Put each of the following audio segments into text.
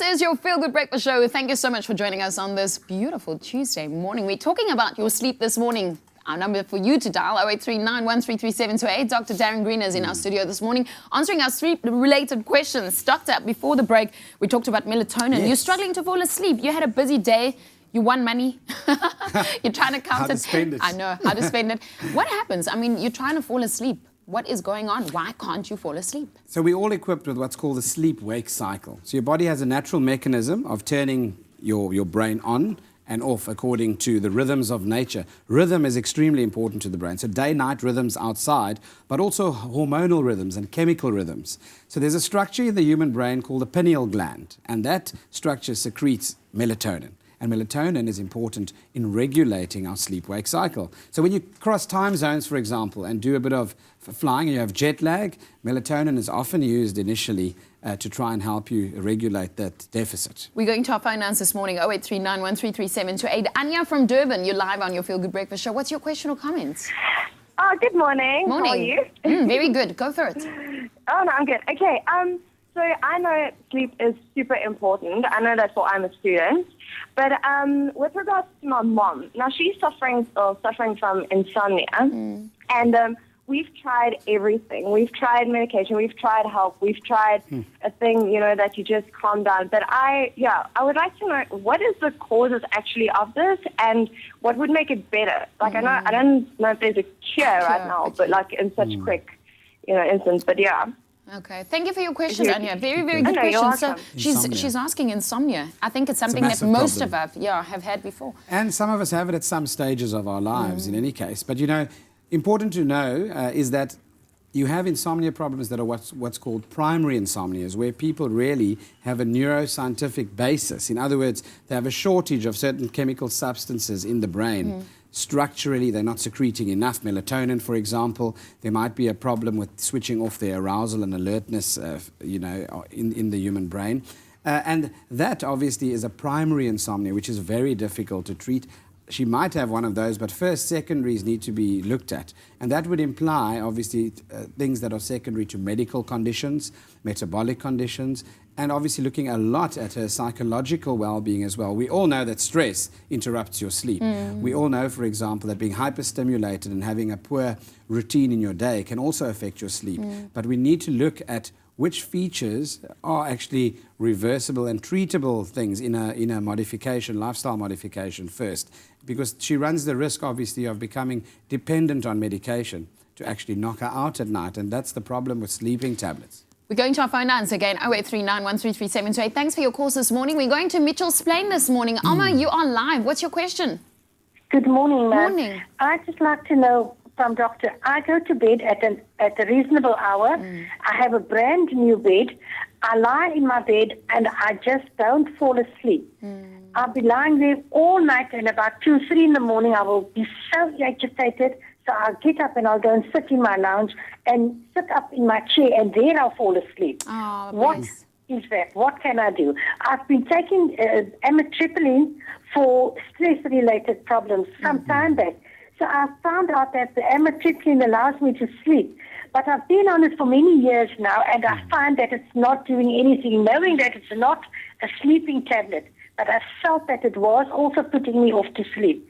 is your Feel Good Breakfast Show. Thank you so much for joining us on this beautiful Tuesday morning. We're talking about your sleep this morning. Our number for you to dial, 0839133728. Dr. Darren Green is in our studio this morning answering our sleep-related questions. Doctor, before the break, we talked about melatonin. Yes. You're struggling to fall asleep. You had a busy day. You won money. You're trying to count How to spend it. I know, how to spend it. What happens? I mean, you're trying to fall asleep. What is going on? Why can't you fall asleep? So we're all equipped with what's called the sleep-wake cycle. So your body has a natural mechanism of turning your brain on and off according to the rhythms of nature. Rhythm is extremely important to the brain. So day-night rhythms outside, but also hormonal rhythms and chemical rhythms. So there's a structure in the human brain called the pineal gland, and that structure secretes melatonin. And melatonin is important in regulating our sleep-wake cycle. So when you cross time zones, for example, and do a bit of flying and you have jet lag, melatonin is often used initially to try and help you regulate that deficit. We're going to our phone lines this morning, 0839133728. Anya from Durban, you're live on your Feel Good Breakfast Show. What's your question or comments? Oh, good morning. Morning. How are you? Very good. Go for it. Oh, no, I'm good. Okay, so I know sleep is super important. I know that's why I'm a student. But with regards to my mom, now she's suffering from insomnia. And we've tried everything. We've tried medication. We've tried help. We've tried a thing, that you just calm down. But I would like to know, what is the causes actually of this and what would make it better? Like, I don't know if there's a cure right now, but like in such quick, instance. But yeah. Okay, thank you for your question, Anya. Very, very good question. So she's asking insomnia. I think it's something that most of us have had before. And some of us have it at some stages of our lives in any case. But important to know is that you have insomnia problems that are what's called primary insomnias, where people really have a neuroscientific basis. In other words, they have a shortage of certain chemical substances in the brain. Structurally, they're not secreting enough melatonin, for example. There might be a problem with switching off their arousal and alertness, in the human brain. And that, obviously, is a primary insomnia, which is very difficult to treat. She might have one of those, but first, secondaries need to be looked at. And that would imply, obviously, things that are secondary to medical conditions, metabolic conditions, and obviously looking a lot at her psychological well-being as well. We all know that stress interrupts your sleep. We all know, for example, that being hyperstimulated and having a poor routine in your day can also affect your sleep. But we need to look at which features are actually reversible and treatable things in a modification, lifestyle modification first, because she runs the risk, obviously, of becoming dependent on medication to actually knock her out at night, and that's the problem with sleeping tablets. We're going to our phone lines again, 0839133728. Thanks for your calls this morning. We're going to Mitchell's Plain this morning. Alma, you are live. What's your question? Good morning, ma'am. Morning. I'd just like to know from Doctor, I go to bed at a reasonable hour. I have a brand new bed. I lie in my bed and I just don't fall asleep. I'll be lying there all night, and about 2, 3 in the morning I will be so agitated. So I'll get up and I'll go and sit in my lounge and sit up in my chair, and then I'll fall asleep. Oh, what is that? What can I do? I've been taking amitriptyline for stress-related problems some time back. So I found out that the amitriptyline allows me to sleep. But I've been on it for many years now, and I find that it's not doing anything, knowing that it's not a sleeping tablet. But I felt that it was also putting me off to sleep.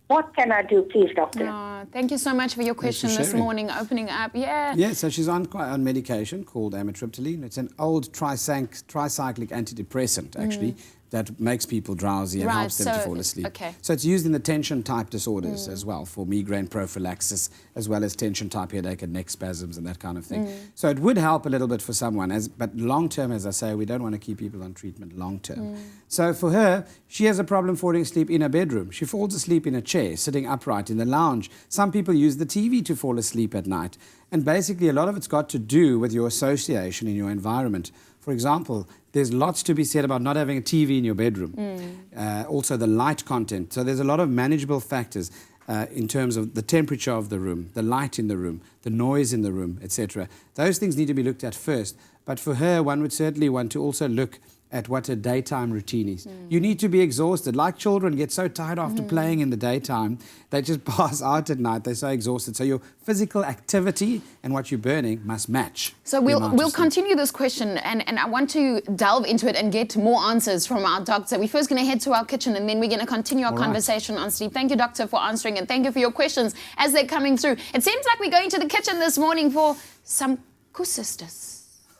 What can I do, please, doctor? Thank you so much for your question this morning, opening up. Yeah, so she's on medication called amitriptyline. It's an old tricyclic antidepressant, actually, that makes people drowsy and helps them to fall asleep. So it's used in the tension-type disorders as well, for migraine prophylaxis, as well as tension-type headache and neck spasms and that kind of thing. So it would help a little bit for someone, but long-term, as I say, we don't want to keep people on treatment long-term. So for her, she has a problem falling asleep in her bedroom. She falls asleep in a chair, sitting upright in the lounge. Some people use the TV to fall asleep at night. And basically, a lot of it's got to do with your association in your environment. For example, there's lots to be said about not having a TV in your bedroom. Also, the light content. So there's a lot of manageable factors in terms of the temperature of the room, the light in the room, the noise in the room, etc. Those things need to be looked at first. But for her, one would certainly want to also look at what a daytime routine is. You need to be exhausted. Like children get so tired after playing in the daytime, they just pass out at night. They're so exhausted. So your physical activity and what you're burning must match. So we'll continue this question, and I want to delve into it and get more answers from our doctor. We're first going to head to our kitchen, and then we're going to continue our conversation on sleep. Thank you, doctor, for answering, and thank you for your questions as they're coming through. It seems like we're going to the kitchen this morning for some kusistas.